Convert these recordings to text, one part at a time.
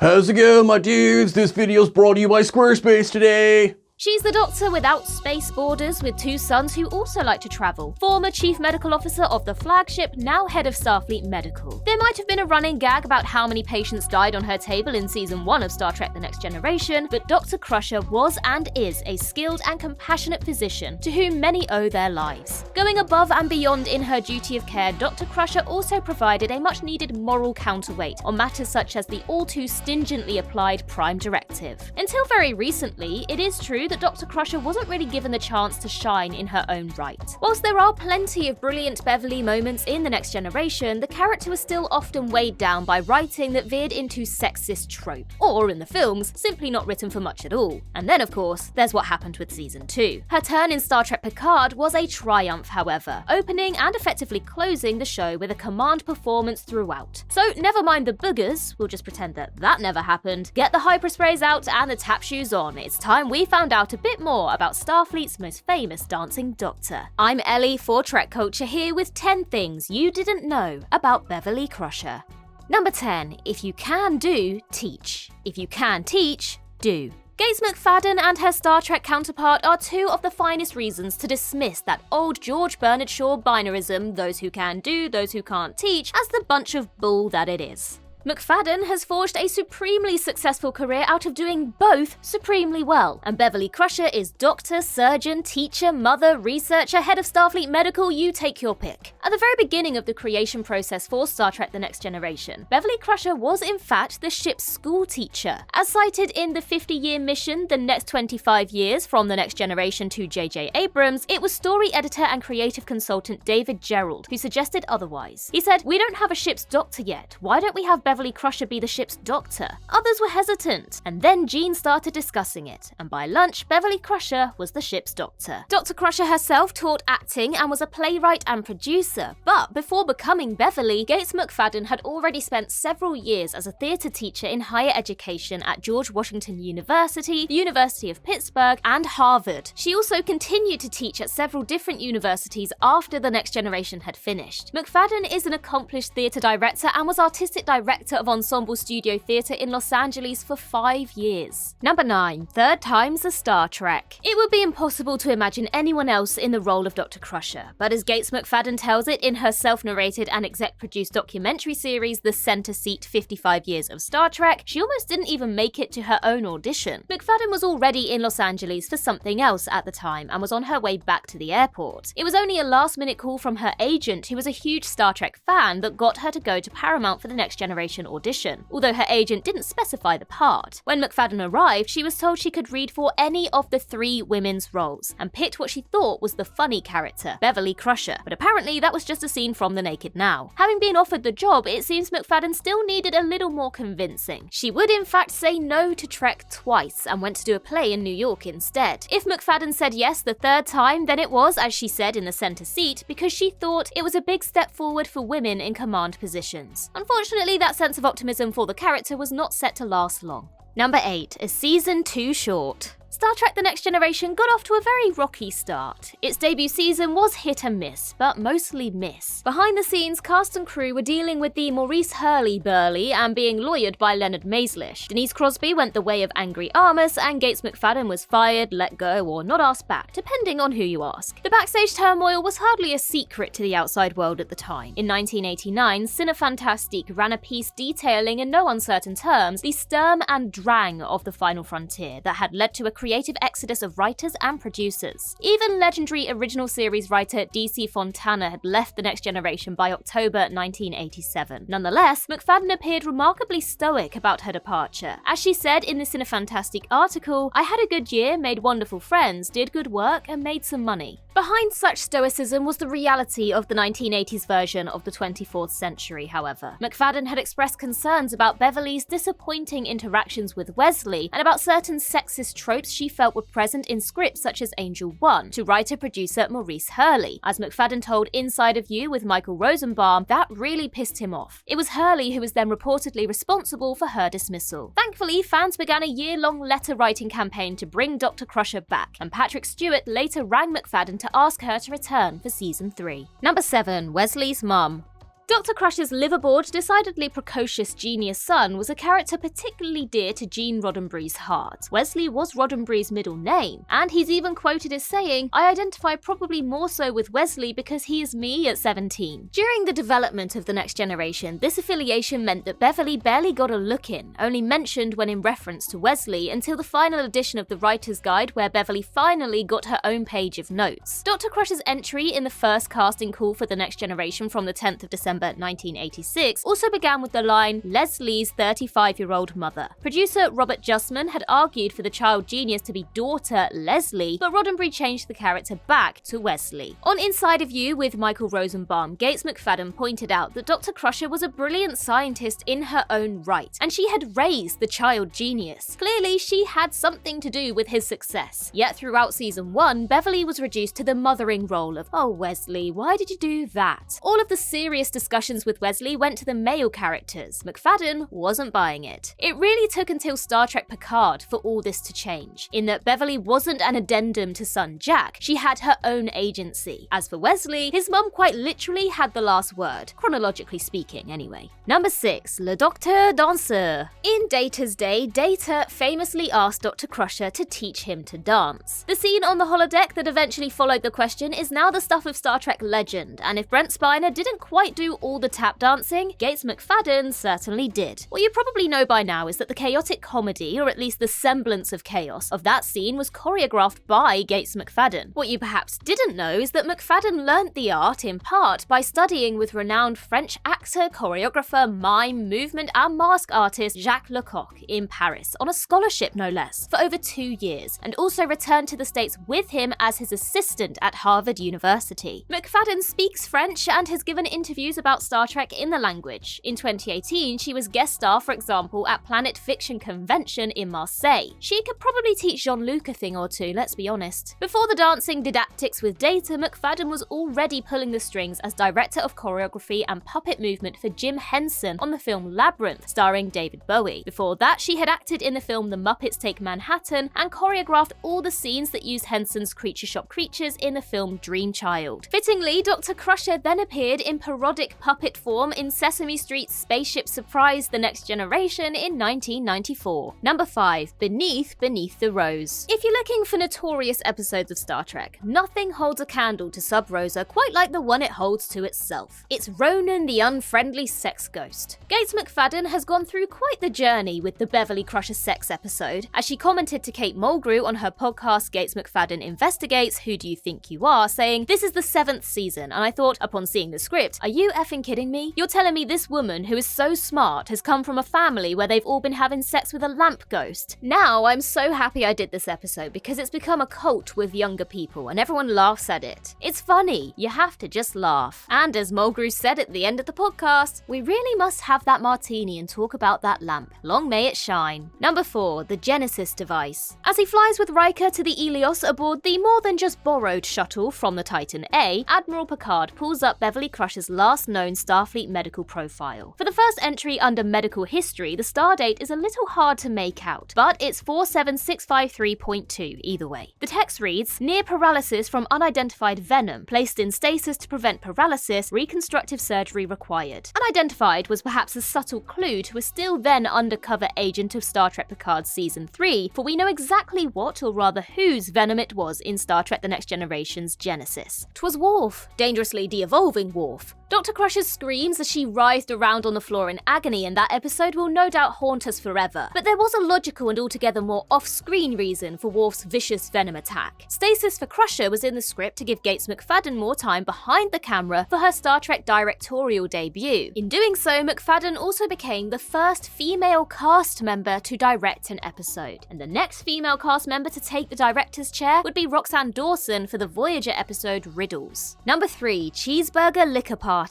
How's it going, my dudes? This video's brought to you by Squarespace today. She's the doctor without space borders with two sons who also like to travel. Former chief medical officer of the flagship, now head of Starfleet Medical. There might have been a running gag about how many patients died on her table in season 1 of Star Trek The Next Generation, but Dr. Crusher was and is a skilled and compassionate physician to whom many owe their lives. Going above and beyond in her duty of care, Dr. Crusher also provided a much-needed moral counterweight on matters such as the all-too stingently applied Prime Directive. Until very recently, it is true that Dr. Crusher wasn't really given the chance to shine in her own right. Whilst there are plenty of brilliant Beverly moments in The Next Generation, the character was still often weighed down by writing that veered into sexist trope, or in the films, simply not written for much at all. And then of course, there's what happened with season 2. Her turn in Star Trek Picard was a triumph, however, opening and effectively closing the show with a command performance throughout. So never mind the boogers, we'll just pretend that never happened. Get the hypersprays out and the tap shoes on. It's time we found out a bit more about Starfleet's most famous dancing doctor. I'm Ellie for TrekCulture here with 10 things you didn't know about Beverly Crusher. Number 10. If you can do, teach. If you can teach, do. Gates McFadden and her Star Trek counterpart are two of the finest reasons to dismiss that old George Bernard Shaw binarism, those who can do, those who can't teach, as the bunch of bull that it is. McFadden has forged a supremely successful career out of doing both supremely well, and Beverly Crusher is doctor, surgeon, teacher, mother, researcher, head of Starfleet Medical, you take your pick. At the very beginning of the creation process for Star Trek The Next Generation, Beverly Crusher was in fact the ship's school teacher. As cited in the 50-year mission, The Next 25 Years from The Next Generation to J.J. Abrams, it was story editor and creative consultant David Gerald who suggested otherwise. He said, "We don't have a ship's doctor yet, why don't we have Beverly Crusher be the ship's doctor?" Others were hesitant, and then Gene started discussing it, and by lunch, Beverly Crusher was the ship's doctor. Dr. Crusher herself taught acting and was a playwright and producer, but before becoming Beverly, Gates McFadden had already spent several years as a theatre teacher in higher education at George Washington University, the University of Pittsburgh, and Harvard. She also continued to teach at several different universities after The Next Generation had finished. McFadden is an accomplished theatre director and was artistic director of Ensemble Studio Theatre in Los Angeles for 5 years. Number 9. Third time's a Star Trek. It would be impossible to imagine anyone else in the role of Dr. Crusher, but as Gates McFadden tells it in her self-narrated and exec-produced documentary series The Center Seat 55 Years of Star Trek, she almost didn't even make it to her own audition. McFadden was already in Los Angeles for something else at the time and was on her way back to the airport. It was only a last-minute call from her agent, who was a huge Star Trek fan, that got her to go to Paramount for The Next Generation audition, although her agent didn't specify the part. When McFadden arrived, she was told she could read for any of the 3 women's roles, and picked what she thought was the funny character, Beverly Crusher, but apparently that was just a scene from The Naked Now. Having been offered the job, it seems McFadden still needed a little more convincing. She would in fact say no to Trek twice, and went to do a play in New York instead. If McFadden said yes the third time, then it was, as she said in The Center Seat, because she thought it was a big step forward for women in command positions. Unfortunately, that sense of optimism for the character was not set to last long. Number 8. A season too short. Star Trek The Next Generation got off to a very rocky start. Its debut season was hit and miss, but mostly miss. Behind the scenes, cast and crew were dealing with the Maurice Hurley-Burley and being lawyered by Leonard Maislish. Denise Crosby went the way of Angry Armus, and Gates McFadden was fired, let go, or not asked back, depending on who you ask. The backstage turmoil was hardly a secret to the outside world at the time. In 1989, Cinefantastique ran a piece detailing in no uncertain terms the sturm and drang of the final frontier that had led to a creative exodus of writers and producers. Even legendary original series writer DC Fontana had left The Next Generation by October 1987. Nonetheless, McFadden appeared remarkably stoic about her departure. As she said in the Cinefantastique article, "I had a good year, made wonderful friends, did good work, and made some money." Behind such stoicism was the reality of the 1980s version of the 24th century, however. McFadden had expressed concerns about Beverly's disappointing interactions with Wesley and about certain sexist tropes she felt were present in scripts such as Angel 1 to writer-producer Maurice Hurley. As McFadden told Inside of You with Michael Rosenbaum, that really pissed him off. It was Hurley who was then reportedly responsible for her dismissal. Thankfully, fans began a year-long letter-writing campaign to bring Dr. Crusher back, and Patrick Stewart later rang McFadden to ask her to return for season 3. Number 7. Wesley's Mom. Dr. Crusher's liveaboard, decidedly precocious genius son was a character particularly dear to Gene Roddenberry's heart. Wesley was Roddenberry's middle name, and he's even quoted as saying, "I identify probably more so with Wesley because he is me at 17. During the development of The Next Generation, this affiliation meant that Beverly barely got a look in, only mentioned when in reference to Wesley, until the final edition of the Writer's Guide where Beverly finally got her own page of notes. Dr. Crusher's entry in the first casting call for The Next Generation from the 10th of December 1986 also began with the line, "Leslie's 35-year-old mother." Producer Robert Justman had argued for the child genius to be daughter Leslie, but Roddenberry changed the character back to Wesley. On Inside of You with Michael Rosenbaum, Gates McFadden pointed out that Dr. Crusher was a brilliant scientist in her own right, and she had raised the child genius. Clearly, she had something to do with his success. Yet throughout season 1, Beverly was reduced to the mothering role of, "Oh Wesley, why did you do that?" All of the serious discussions with Wesley went to the male characters. McFadden wasn't buying it. It really took until Star Trek Picard for all this to change, in that Beverly wasn't an addendum to son Jack, she had her own agency. As for Wesley, his mum quite literally had the last word, chronologically speaking anyway. Number 6. Le Docteur Danseur. In Data's day, Data famously asked Dr. Crusher to teach him to dance. The scene on the holodeck that eventually followed the question is now the stuff of Star Trek legend, and if Brent Spiner didn't quite do all the tap dancing, Gates McFadden certainly did. What you probably know by now is that the chaotic comedy, or at least the semblance of chaos, of that scene was choreographed by Gates McFadden. What you perhaps didn't know is that McFadden learnt the art in part by studying with renowned French actor, choreographer, mime, movement and mask artist Jacques Lecoq in Paris, on a scholarship no less, for over 2 years, and also returned to the States with him as his assistant at Harvard University. McFadden speaks French and has given interviews about Star Trek in the language. In 2018, she was guest star, for example, at Planet Fiction Convention in Marseille. She could probably teach Jean-Luc a thing or two, let's be honest. Before the dancing didactics with Data, McFadden was already pulling the strings as director of choreography and puppet movement for Jim Henson on the film Labyrinth, starring David Bowie. Before that, she had acted in the film The Muppets Take Manhattan and choreographed all the scenes that used Henson's Creature Shop creatures in the film Dream Child. Fittingly, Dr. Crusher then appeared in parodic puppet form in Sesame Street's Spaceship Surprise: The Next Generation in 1994. Number 5. Beneath the Rose. If you're looking for notorious episodes of Star Trek, nothing holds a candle to Sub Rosa quite like the one it holds to itself. It's Ronan the Unfriendly Sex Ghost. Gates McFadden has gone through quite the journey with the Beverly Crusher sex episode, as she commented to Kate Mulgrew on her podcast Gates McFadden Investigates Who Do You Think You Are, saying, "This is the 7th season, and I thought, upon seeing the script, are you effing kidding me? You're telling me this woman, who is so smart, has come from a family where they've all been having sex with a lamp ghost?" Now, I'm so happy I did this episode because it's become a cult with younger people and everyone laughs at it. It's funny, you have to just laugh. And as Mulgrew said at the end of the podcast, we really must have that martini and talk about that lamp. Long may it shine. Number 4. The Genesis device. As he flies with Riker to the Helios aboard the more than just borrowed shuttle from the Titan A, Admiral Picard pulls up Beverly Crusher's last known Starfleet medical profile. For the first entry under medical history, the star date is a little hard to make out, but it's 47653.2 either way. The text reads, "Near paralysis from unidentified venom, placed in stasis to prevent paralysis, reconstructive surgery required." Unidentified was perhaps a subtle clue to a still then undercover agent of Star Trek Picard Season 3, for we know exactly what, or rather whose, venom it was in Star Trek The Next Generation's Genesis. 'Twas Worf, dangerously de-evolving Worf. Dr. Crusher's screams as she writhed around on the floor in agony in that episode will no doubt haunt us forever, but there was a logical and altogether more off-screen reason for Worf's vicious venom attack. Stasis for Crusher was in the script to give Gates McFadden more time behind the camera for her Star Trek directorial debut. In doing so, McFadden also became the first female cast member to direct an episode, and the next female cast member to take the director's chair would be Roxanne Dawson for the Voyager episode Riddles. Number 3. Cheeseburger Liquor Party.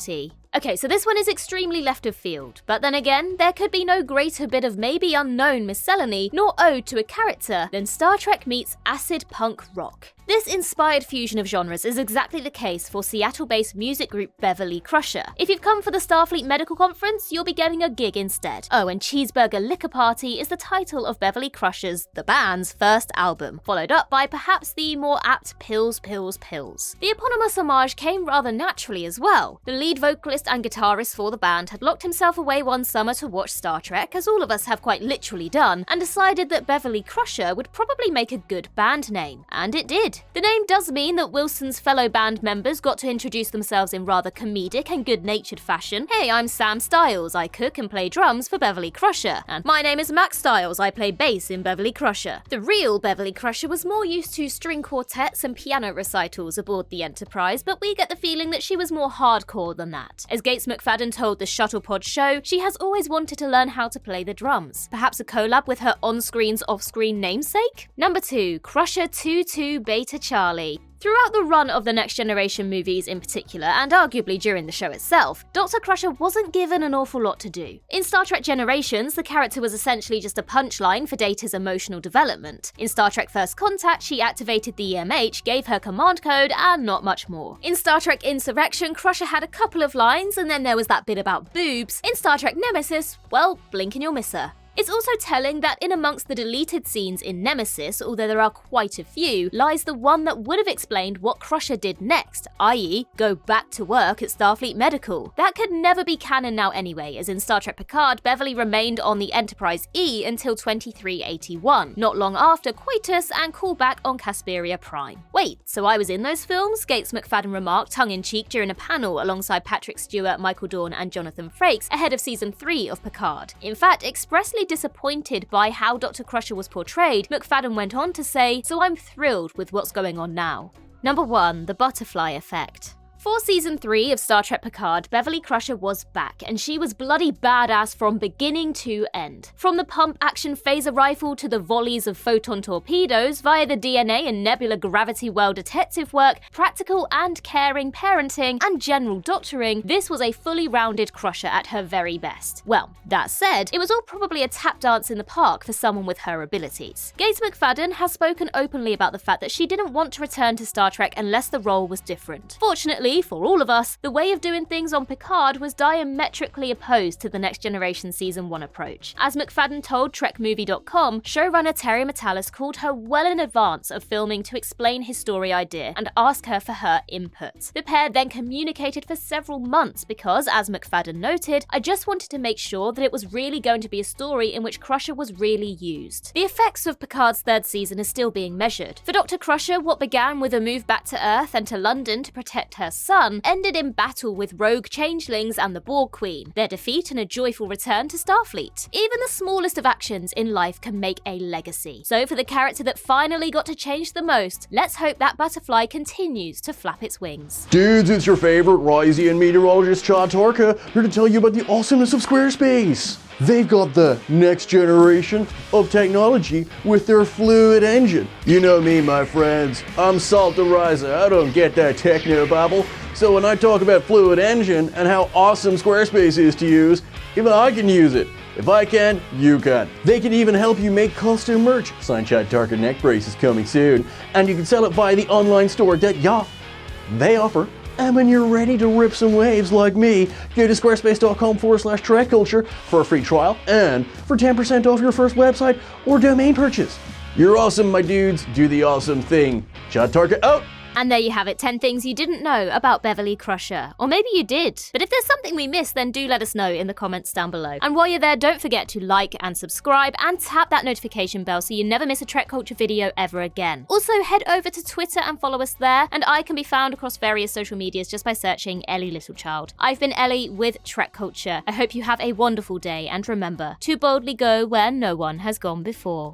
Okay, so this one is extremely left of field, but then again, there could be no greater bit of maybe unknown miscellany, nor ode to a character, than Star Trek meets acid punk rock. This inspired fusion of genres is exactly the case for Seattle-based music group Beverly Crusher. If you've come for the Starfleet Medical Conference, you'll be getting a gig instead. Oh, and Cheeseburger Liquor Party is the title of Beverly Crusher's, the band's, first album, followed up by perhaps the more apt Pills, Pills, Pills. The eponymous homage came rather naturally as well. The lead vocalist and guitarist for the band had locked himself away one summer to watch Star Trek, as all of us have quite literally done, and decided that Beverly Crusher would probably make a good band name. And it did. The name does mean that Wilson's fellow band members got to introduce themselves in rather comedic and good-natured fashion. Hey, I'm Sam Styles, I cook and play drums for Beverly Crusher. And my name is Max Styles, I play bass in Beverly Crusher. The real Beverly Crusher was more used to string quartets and piano recitals aboard the Enterprise, but we get the feeling that she was more hardcore than that. As Gates McFadden told the Shuttlepod show, she has always wanted to learn how to play the drums. Perhaps a collab with her on-screen's off-screen namesake? Number 2, Crusher 22 Beta Charlie. Throughout the run of the Next Generation movies in particular, and arguably during the show itself, Dr. Crusher wasn't given an awful lot to do. In Star Trek Generations, the character was essentially just a punchline for Data's emotional development. In Star Trek First Contact, she activated the EMH, gave her command code, and not much more. In Star Trek Insurrection, Crusher had a couple of lines, and then there was that bit about boobs. In Star Trek Nemesis, well, blink and you'll miss her. It's also telling that in amongst the deleted scenes in Nemesis, although there are quite a few, lies the one that would have explained what Crusher did next, i.e. go back to work at Starfleet Medical. That could never be canon now anyway, as in Star Trek Picard, Beverly remained on the Enterprise E until 2381, not long after coitus and callback on Casperia Prime. Wait, so I was in those films? Gates McFadden remarked tongue-in-cheek during a panel alongside Patrick Stewart, Michael Dorn and Jonathan Frakes ahead of Season 3 of Picard. In fact, expressly disappointed by how Dr. Crusher was portrayed, McFadden went on to say, "So I'm thrilled with what's going on now." Number 1, the butterfly effect. For Season 3 of Star Trek Picard, Beverly Crusher was back, and she was bloody badass from beginning to end. From the pump-action phaser rifle to the volleys of photon torpedoes, via the DNA and Nebula Gravity Well detective work, practical and caring parenting, and general doctoring, this was a fully rounded Crusher at her very best. Well, that said, it was all probably a tap dance in the park for someone with her abilities. Gates McFadden has spoken openly about the fact that she didn't want to return to Star Trek unless the role was different. Fortunately, for all of us, the way of doing things on Picard was diametrically opposed to the Next Generation Season 1 approach. As McFadden told TrekMovie.com, showrunner Terry Matalas called her well in advance of filming to explain his story idea and ask her for her input. The pair then communicated for several months because, as McFadden noted, "I just wanted to make sure that it was really going to be a story in which Crusher was really used." The effects of Picard's third season are still being measured. For Dr. Crusher, what began with a move back to Earth and to London to protect her son ended in battle with rogue changelings and the Borg Queen, their defeat and a joyful return to Starfleet. Even the smallest of actions in life can make a legacy. So for the character that finally got to change the most, let's hope that butterfly continues to flap its wings. Dudes, it's your favorite Rysian meteorologist Chad Tarka, here to tell you about the awesomeness of Squarespace. They've got the next generation of technology with their fluid engine. You know me, my friends. I'm Salt the Riser. I don't get that techno babble. So when I talk about fluid engine and how awesome Squarespace is to use, even I can use it. If I can, you can. They can even help you make custom merch. Signed Chad Tarka neck brace is coming soon. And you can sell it via the online store that they offer. And when you're ready to rip some waves like me, go to squarespace.com/TrekCulture for a free trial and for 10% off your first website or domain purchase. You're awesome, my dudes. Do the awesome thing. Chad Tarka out. And there you have it, 10 things you didn't know about Beverly Crusher. Or maybe you did. But if there's something we missed, then do let us know in the comments down below. And while you're there, don't forget to like and subscribe and tap that notification bell so you never miss a TrekCulture video ever again. Also, head over to Twitter and follow us there, and I can be found across various social medias just by searching Ellie Littlechild. I've been Ellie with TrekCulture. I hope you have a wonderful day, and remember, to boldly go where no one has gone before.